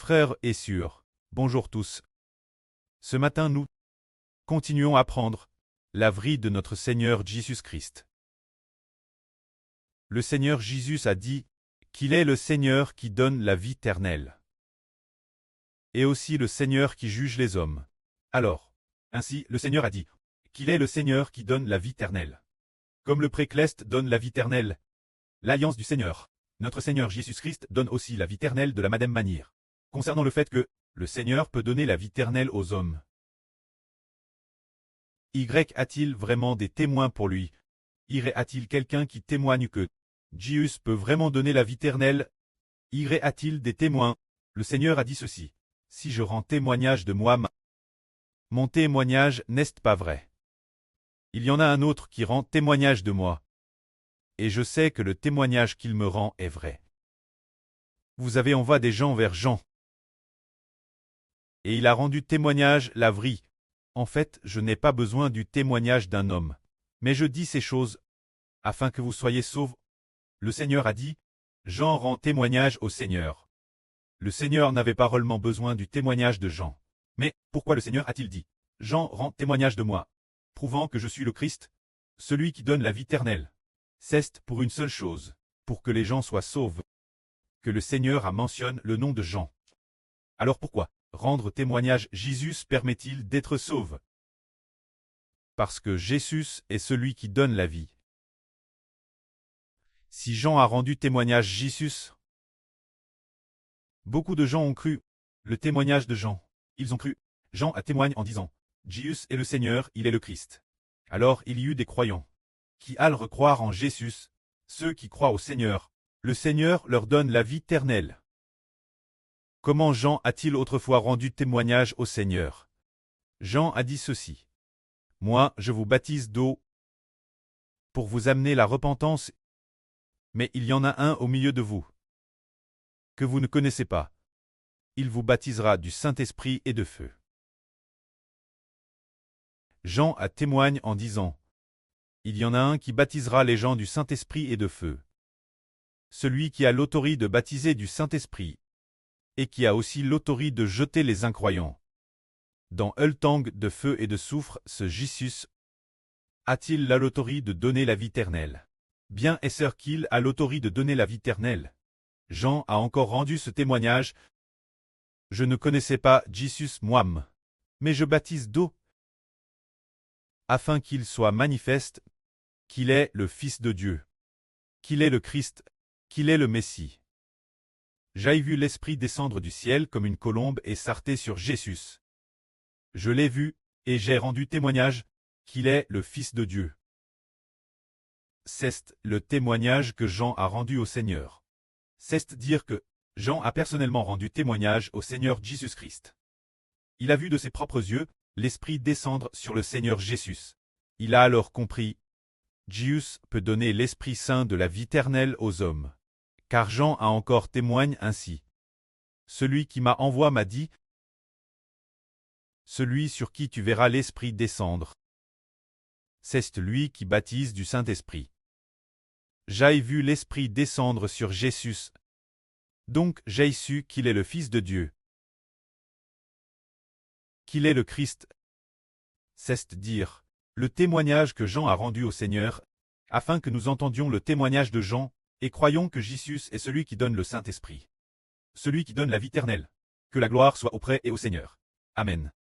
frères et sœurs, bonjour tous. Ce matin nous continuons à apprendre la vie de notre Seigneur Jésus-Christ. Le Seigneur Jésus a dit qu'il est le Seigneur qui donne la vie éternelle, et aussi le Seigneur qui juge les hommes. Alors, ainsi le Seigneur a dit qu'il est le Seigneur qui donne la vie éternelle. Comme le précleste donne la vie éternelle, l'alliance du Seigneur, notre Seigneur Jésus-Christ donne aussi la vie éternelle de la même manière. Concernant le fait que le Seigneur peut donner la vie éternelle aux hommes. Y a-t-il vraiment des témoins pour lui? Y a-t-il quelqu'un qui témoigne que Jésus peut vraiment donner la vie éternelle? Y a-t-il des témoins? Le Seigneur a dit ceci. Si je rends témoignage de moi, mon témoignage n'est pas vrai. Il y en a un autre qui rend témoignage de moi. Et je sais que le témoignage qu'il me rend est vrai. Vous avez envoyé des gens vers Jean. Et il a rendu témoignage la vraie. En fait, je n'ai pas besoin du témoignage d'un homme. Mais je dis ces choses, afin que vous soyez sauvés. Le Seigneur a dit, Jean rend témoignage au Seigneur. Le Seigneur n'avait pas réellement besoin du témoignage de Jean. Mais pourquoi le Seigneur a-t-il dit, Jean rend témoignage de moi, prouvant que je suis le Christ, celui qui donne la vie éternelle? C'est pour une seule chose, pour que les gens soient sauvés, que le Seigneur a mentionné le nom de Jean. Alors pourquoi rendre témoignage Jésus permet-il d'être sauvé? Parce que Jésus est celui qui donne la vie. Si Jean a rendu témoignage Jésus, beaucoup de gens ont cru le témoignage de Jean. Ils ont cru. Jean a témoigné en disant, Jésus est le Seigneur, il est le Christ. Alors il y eut des croyants qui allent recroire en Jésus, ceux qui croient au Seigneur. Le Seigneur leur donne la vie éternelle. Comment Jean a-t-il autrefois rendu témoignage au Seigneur? Jean a dit ceci. Moi, je vous baptise d'eau pour vous amener la repentance, mais il y en a un au milieu de vous que vous ne connaissez pas. Il vous baptisera du Saint-Esprit et de feu. Jean a témoigné en disant, il y en a un qui baptisera les gens du Saint-Esprit et de feu. Celui qui a l'autorité de baptiser du Saint-Esprit, et qui a aussi l'autorité de jeter les incroyants dans le tang de feu et de soufre, ce Jésus a-t-il l'autorité de donner la vie éternelle? Bien est-ce qu'il a l'autorité de donner la vie éternelle? Jean a encore rendu ce témoignage. Je ne connaissais pas Jésus moi-même, mais je baptise d'eau, afin qu'il soit manifeste qu'il est le Fils de Dieu, qu'il est le Christ, qu'il est le Messie. J'ai vu l'Esprit descendre du ciel comme une colombe et s'arrêter sur Jésus. Je l'ai vu, et j'ai rendu témoignage qu'il est le Fils de Dieu. C'est le témoignage que Jean a rendu au Seigneur. C'est dire que Jean a personnellement rendu témoignage au Seigneur Jésus-Christ. Il a vu de ses propres yeux l'Esprit descendre sur le Seigneur Jésus. Il a alors compris, Jésus peut donner l'Esprit Saint de la vie éternelle aux hommes. Car Jean a encore témoigné ainsi. Celui qui m'a envoyé m'a dit, celui sur qui tu verras l'Esprit descendre, c'est lui qui baptise du Saint-Esprit. J'ai vu l'Esprit descendre sur Jésus. Donc j'ai su qu'il est le Fils de Dieu, qu'il est le Christ. C'est dire, le témoignage que Jean a rendu au Seigneur, afin que nous entendions le témoignage de Jean, et croyons que Jésus est celui qui donne le Saint-Esprit. Celui qui donne la vie éternelle. Que la gloire soit auprès et au Seigneur. Amen.